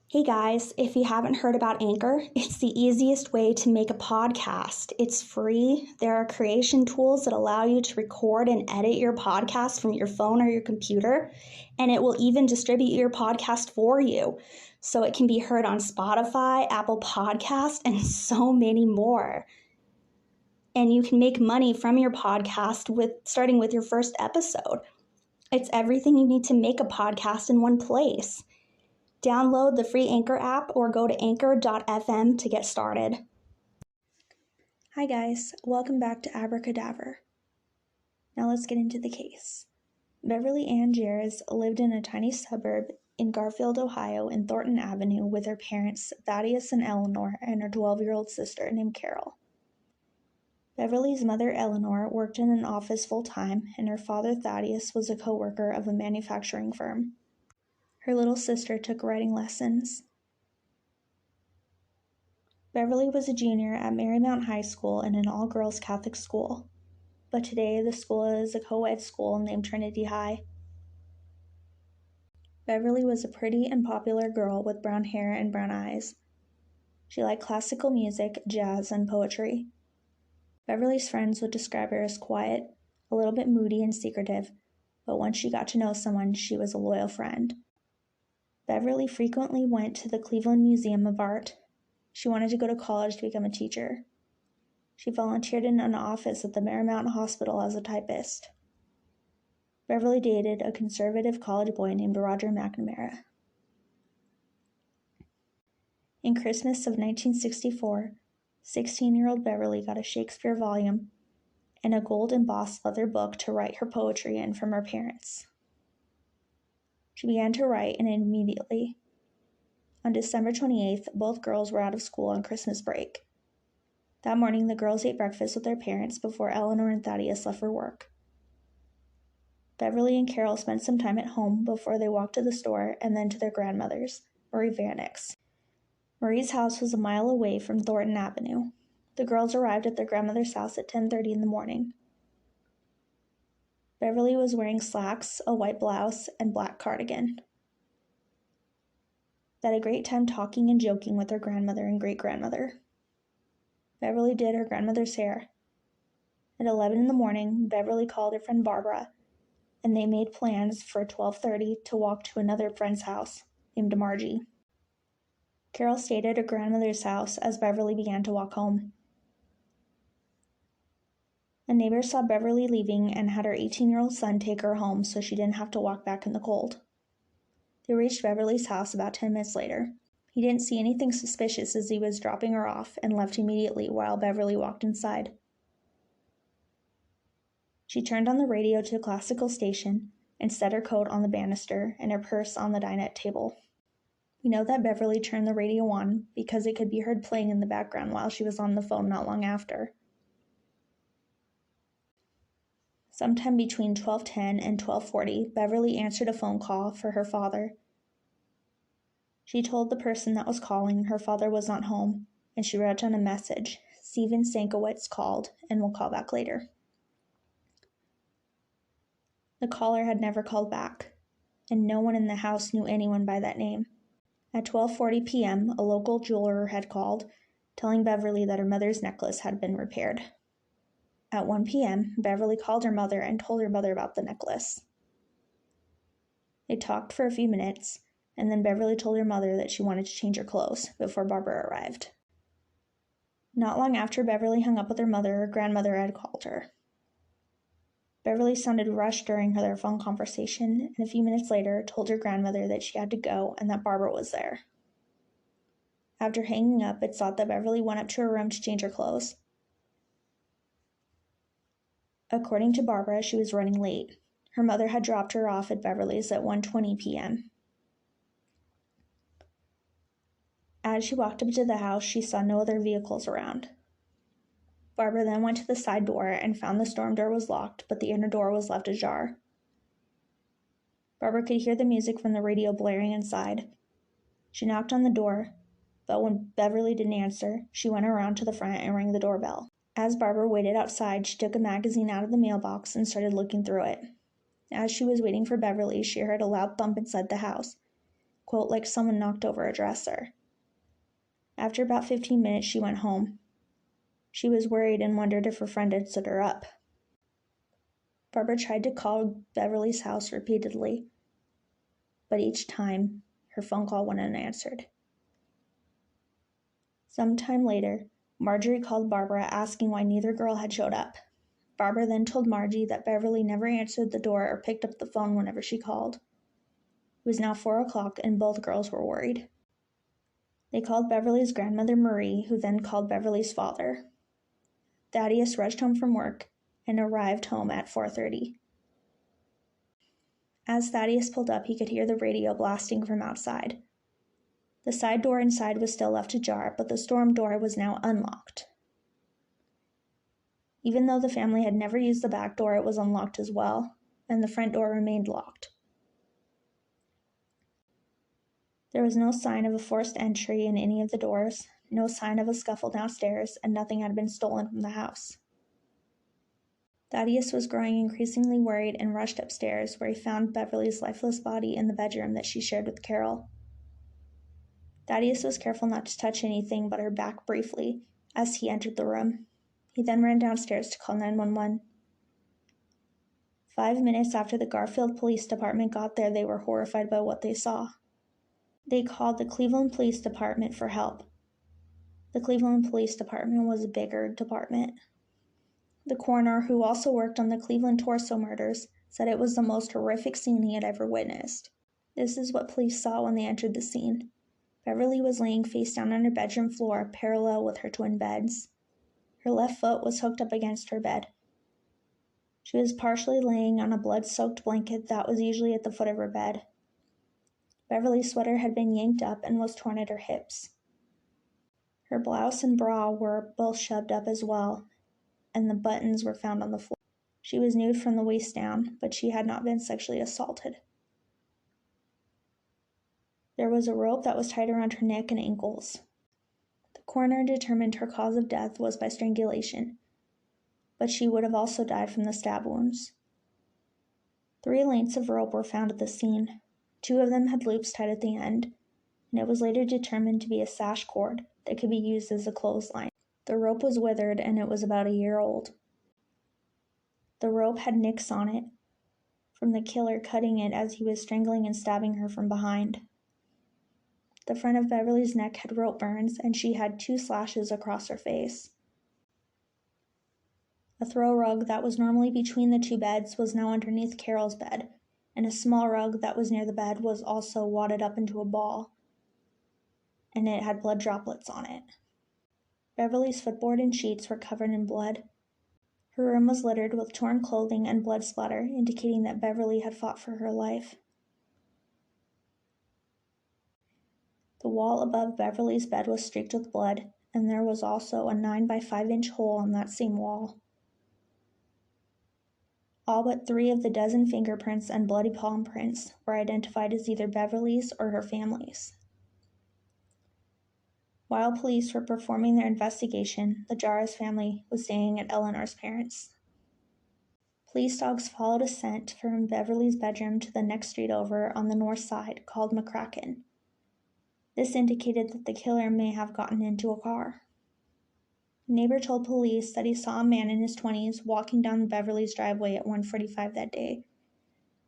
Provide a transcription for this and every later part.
Hey guys, if you haven't heard about Anchor, it's the easiest way to make a podcast. It's free. There are creation tools that allow you to record and edit your podcast from your phone or your computer, and it will even distribute your podcast for you. So it can be heard on Spotify, Apple Podcast, and so many more. And you can make money from your podcast starting with your first episode. It's everything you need to make a podcast in one place. Download the free Anchor app or go to anchor.fm to get started. Hi guys, welcome back to Abracadaver. Now let's get into the case. Beverly Ann Jarosz lived in a tiny suburb in Garfield, Ohio in Thornton Avenue with her parents Thaddeus and Eleanor and her 12-year-old sister named Carol. Beverly's mother Eleanor worked in an office full-time and her father Thaddeus was a co-worker of a manufacturing firm. Her little sister took writing lessons. Beverly was a junior at Marymount High School and an all-girls Catholic school, but today the school is a co-ed school named Trinity High. Beverly was a pretty and popular girl with brown hair and brown eyes. She liked classical music, jazz, and poetry. Beverly's friends would describe her as quiet, a little bit moody and secretive, but once she got to know someone, she was a loyal friend. Beverly frequently went to the Cleveland Museum of Art. She wanted to go to college to become a teacher. She volunteered in an office at the Marymount Hospital as a typist. Beverly dated a conservative college boy named Roger McNamara. In Christmas of 1964, 16-year-old Beverly got a Shakespeare volume and a gold-embossed leather book to write her poetry in from her parents. She began to write, and immediately, on December 28th, both girls were out of school on Christmas break. That morning, the girls ate breakfast with their parents before Eleanor and Thaddeus left for work. Beverly and Carol spent some time at home before they walked to the store and then to their grandmother's, Marie Vannick's. Marie's house was a mile away from Thornton Avenue. The girls arrived at their grandmother's house at 10:30 in the morning. Beverly was wearing slacks, a white blouse, and black cardigan. They had a great time talking and joking with her grandmother and great-grandmother. Beverly did her grandmother's hair. At 11 in the morning, Beverly called her friend Barbara, and they made plans for 12:30 to walk to another friend's house named Margie. Carol stayed at her grandmother's house as Beverly began to walk home. A neighbor saw Beverly leaving and had her 18-year-old son take her home so she didn't have to walk back in the cold. They reached Beverly's house about 10 minutes later. He didn't see anything suspicious as he was dropping her off and left immediately while Beverly walked inside. She turned on the radio to a classical station and set her coat on the banister and her purse on the dinette table. We know that Beverly turned the radio on because it could be heard playing in the background while she was on the phone not long after. Sometime between 12:10 and 12:40, Beverly answered a phone call for her father. She told the person that was calling her father was not home, and she wrote down a message. Steven Sankowitz called and will call back later. The caller had never called back, and no one in the house knew anyone by that name. At 12:40 p.m., a local jeweler had called, telling Beverly that her mother's necklace had been repaired. At 1 p.m., Beverly called her mother and told her mother about the necklace. They talked for a few minutes, and then Beverly told her mother that she wanted to change her clothes before Barbara arrived. Not long after Beverly hung up with her mother, her grandmother had called her. Beverly sounded rushed during their phone conversation, and a few minutes later told her grandmother that she had to go and that Barbara was there. After hanging up, it's thought that Beverly went up to her room to change her clothes. According to Barbara, she was running late. Her mother had dropped her off at Beverly's at 1:20 p.m. As she walked up to the house, she saw no other vehicles around. Barbara then went to the side door and found the storm door was locked, but the inner door was left ajar. Barbara could hear the music from the radio blaring inside. She knocked on the door, but when Beverly didn't answer, she went around to the front and rang the doorbell. As Barbara waited outside, she took a magazine out of the mailbox and started looking through it. As she was waiting for Beverly, she heard a loud thump inside the house. quote, like someone knocked over a dresser. After about 15 minutes, she went home. She was worried and wondered if her friend had stood her up. Barbara tried to call Beverly's house repeatedly, but each time, her phone call went unanswered. Sometime later, Marjorie called Barbara asking why neither girl had showed up. Barbara then told Margie that Beverly never answered the door or picked up the phone whenever she called. It was now 4 o'clock and both girls were worried. They called Beverly's grandmother Marie, who then called Beverly's father. Thaddeus rushed home from work and arrived home at 4:30. As Thaddeus pulled up, he could hear the radio blasting from outside. The side door inside was still left ajar, but the storm door was now unlocked. Even though the family had never used the back door, it was unlocked as well, and the front door remained locked. There was no sign of a forced entry in any of the doors, no sign of a scuffle downstairs, and nothing had been stolen from the house. Thaddeus was growing increasingly worried and rushed upstairs, where he found Beverly's lifeless body in the bedroom that she shared with Carol. Thaddeus was careful not to touch anything but her back briefly as he entered the room. He then ran downstairs to call 911. 5 minutes after the Garfield Police Department got there, they were horrified by what they saw. They called the Cleveland Police Department for help. The Cleveland Police Department was a bigger department. The coroner, who also worked on the Cleveland torso murders, said it was the most horrific scene he had ever witnessed. This is what police saw when they entered the scene. Beverly was laying face down on her bedroom floor, parallel with her twin beds. Her left foot was hooked up against her bed. She was partially laying on a blood-soaked blanket that was usually at the foot of her bed. Beverly's sweater had been yanked up and was torn at her hips. Her blouse and bra were both shoved up as well, and the buttons were found on the floor. She was nude from the waist down, but she had not been sexually assaulted. There was a rope that was tied around her neck and ankles. The coroner determined her cause of death was by strangulation, but she would have also died from the stab wounds. 3 lengths of rope were found at the scene. 2 of them had loops tied at the end, and it was later determined to be a sash cord that could be used as a clothesline. The rope was withered, and it was about a year old. The rope had nicks on it from the killer cutting it as he was strangling and stabbing her from behind. The front of Beverly's neck had rope burns, and she had 2 slashes across her face. A throw rug that was normally between the 2 beds was now underneath Carol's bed, and a small rug that was near the bed was also wadded up into a ball, and it had blood droplets on it. Beverly's footboard and sheets were covered in blood. Her room was littered with torn clothing and blood splatter, indicating that Beverly had fought for her life. The wall above Beverly's bed was streaked with blood, and there was also a 9 by 5 inch hole on that same wall. All but 3 of the dozen fingerprints and bloody palm prints were identified as either Beverly's or her family's. While police were performing their investigation, the Jarosz family was staying at Eleanor's parents'. Police dogs followed a scent from Beverly's bedroom to the next street over on the north side, called McCracken. This indicated that the killer may have gotten into a car. A neighbor told police that he saw a man in his 20s walking down Beverly's driveway at 1:45 that day.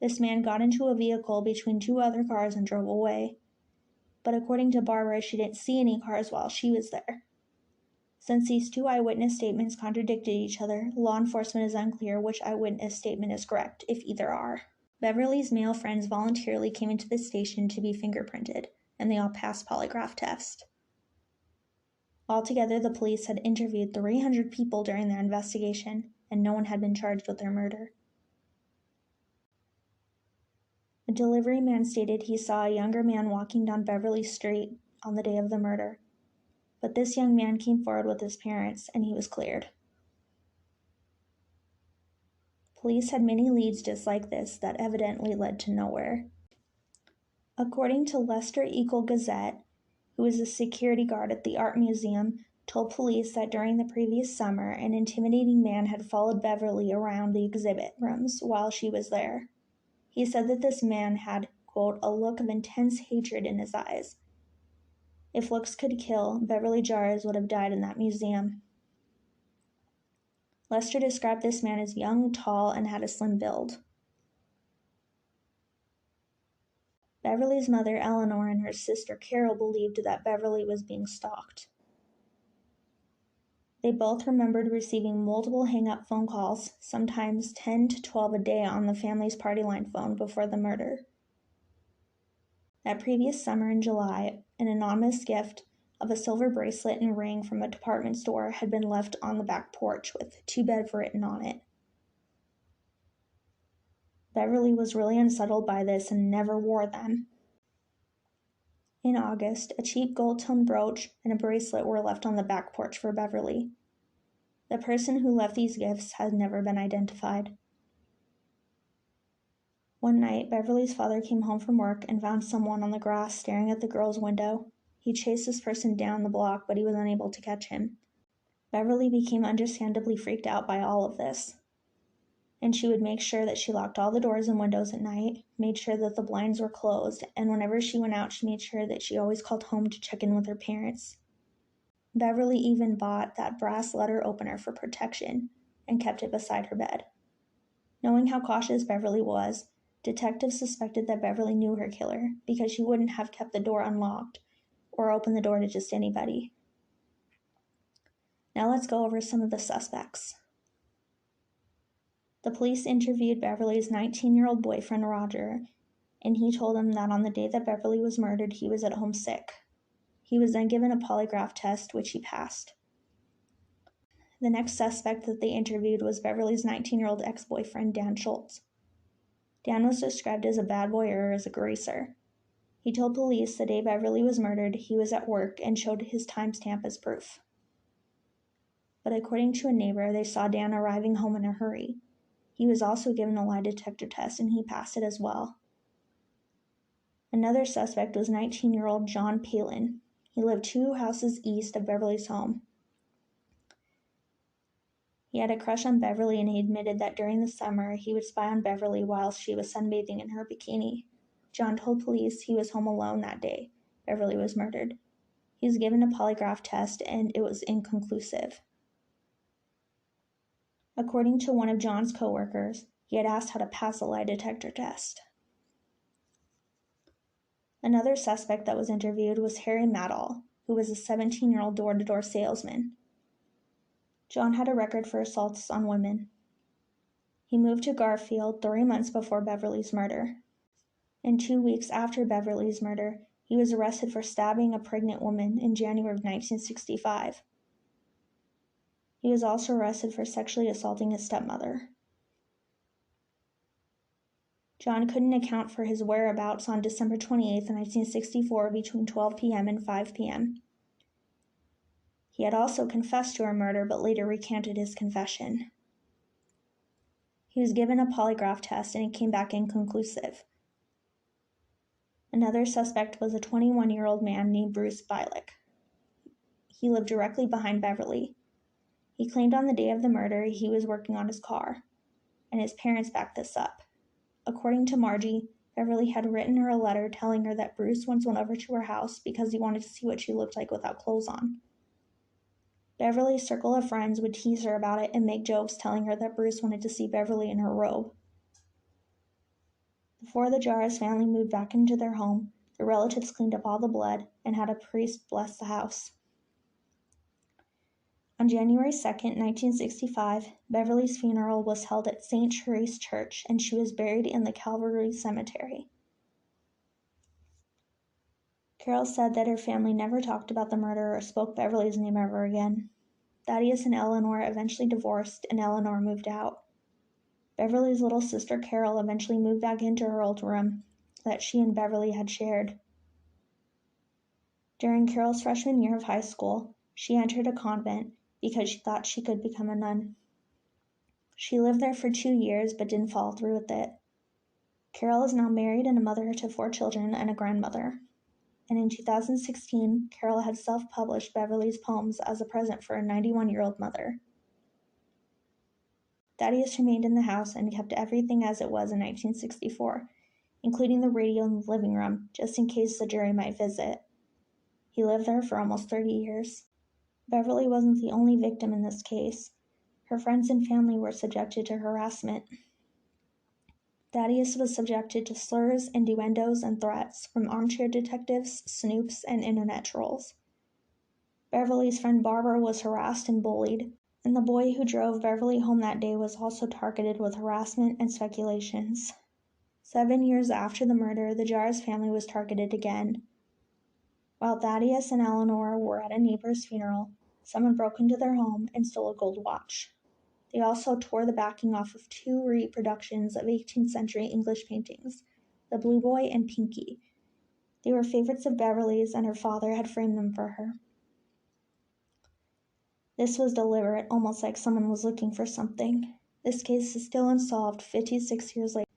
This man got into a vehicle between 2 other cars and drove away. But according to Barbara, she didn't see any cars while she was there. Since these 2 eyewitness statements contradicted each other, law enforcement is unclear which eyewitness statement is correct, if either are. Beverly's male friends voluntarily came into the station to be fingerprinted, and they all passed polygraph tests. Altogether, the police had interviewed 300 people during their investigation, and no one had been charged with their murder. A delivery man stated he saw a younger man walking down Beverly Street on the day of the murder, but this young man came forward with his parents, and he was cleared. Police had many leads just like this that evidently led to nowhere. According to Lester Eagle Gazette, who was a security guard at the art museum, told police that during the previous summer, an intimidating man had followed Beverly around the exhibit rooms while she was there. He said that this man had, quote, a look of intense hatred in his eyes. If looks could kill, Beverly Jarosz would have died in that museum. Lester described this man as young, tall, and had a slim build. Beverly's mother, Eleanor, and her sister, Carol, believed that Beverly was being stalked. They both remembered receiving multiple hang-up phone calls, sometimes 10 to 12 a day on the family's party line phone before the murder. That previous summer in July, an anonymous gift of a silver bracelet and ring from a department store had been left on the back porch with "To Bev" written on it. Beverly was really unsettled by this and never wore them. In August, a cheap gold-tone brooch and a bracelet were left on the back porch for Beverly. The person who left these gifts has never been identified. One night, Beverly's father came home from work and found someone on the grass staring at the girl's window. He chased this person down the block, but he was unable to catch him. Beverly became understandably freaked out by all of this, and she would make sure that she locked all the doors and windows at night, made sure that the blinds were closed, and whenever she went out, she made sure that she always called home to check in with her parents. Beverly even bought that brass letter opener for protection and kept it beside her bed. Knowing how cautious Beverly was, detectives suspected that Beverly knew her killer because she wouldn't have kept the door unlocked or opened the door to just anybody. Now let's go over some of the suspects. The police interviewed Beverly's 19-year-old boyfriend, Roger, and he told them that on the day that Beverly was murdered, he was at home sick. He was then given a polygraph test, which he passed. The next suspect that they interviewed was Beverly's 19-year-old ex-boyfriend, Dan Schultz. Dan was described as a bad boy or as a greaser. He told police the day Beverly was murdered, he was at work and showed his timestamp as proof. But according to a neighbor, they saw Dan arriving home in a hurry. He was also given a lie detector test and he passed it as well. Another suspect was 19-year-old John Palin. He lived 2 houses east of Beverly's home. He had a crush on Beverly and he admitted that during the summer he would spy on Beverly while she was sunbathing in her bikini. John told police he was home alone that day Beverly was murdered. He was given a polygraph test and it was inconclusive. According to one of John's co-workers, he had asked how to pass a lie detector test. Another suspect that was interviewed was Harry Maddall, who was a 17-year-old door-to-door salesman. John had a record for assaults on women. He moved to Garfield 3 months before Beverly's murder. And 2 weeks after Beverly's murder, he was arrested for stabbing a pregnant woman in January of 1965. He was also arrested for sexually assaulting his stepmother. John couldn't account for his whereabouts on December 28, 1964, between 12 p.m. and 5 p.m. He had also confessed to her murder, but later recanted his confession. He was given a polygraph test, and it came back inconclusive. Another suspect was a 21-year-old man named Bruce Bialik. He lived directly behind Beverly. He claimed on the day of the murder he was working on his car, and his parents backed this up. According to Margie, Beverly had written her a letter telling her that Bruce once went over to her house because he wanted to see what she looked like without clothes on. Beverly's circle of friends would tease her about it and make jokes telling her that Bruce wanted to see Beverly in her robe. Before the Jarosz family moved back into their home, the relatives cleaned up all the blood and had a priest bless the house. On January 2, 1965, Beverly's funeral was held at St. Therese Church, and she was buried in the Calvary Cemetery. Carol said that her family never talked about the murder or spoke Beverly's name ever again. Thaddeus and Eleanor eventually divorced, and Eleanor moved out. Beverly's little sister Carol eventually moved back into her old room that she and Beverly had shared. During Carol's freshman year of high school, she entered a convent because she thought she could become a nun. She lived there for 2 years but didn't follow through with it. Carol is now married and a mother to 4 children and a grandmother. And in 2016, Carol had self-published Beverly's poems as a present for her 91-year-old mother. Thaddeus remained in the house and kept everything as it was in 1964. including the radio in the living room, just in case the jury might visit. He lived there for almost 30 years. Beverly wasn't the only victim in this case. Her friends and family were subjected to harassment. Thaddeus was subjected to slurs, innuendos, and threats from armchair detectives, snoops, and internet trolls. Beverly's friend Barbara was harassed and bullied, and the boy who drove Beverly home that day was also targeted with harassment and speculations. 7 years after the murder, the Jarosz family was targeted again. While Thaddeus and Eleanor were at a neighbor's funeral, someone broke into their home and stole a gold watch. They also tore the backing off of 2 reproductions of 18th century English paintings, The Blue Boy and Pinky. They were favorites of Beverly's, and her father had framed them for her. This was deliberate, almost like someone was looking for something. This case is still unsolved 56 years later.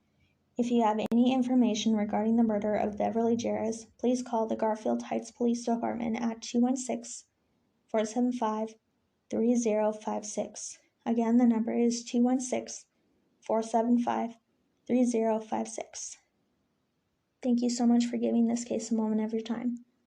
If you have any information regarding the murder of Beverly Jarosz, please call the Garfield Heights Police Department at 216-475-3056. Again, the number is 216-475-3056. Thank you so much for giving this case a moment of your time.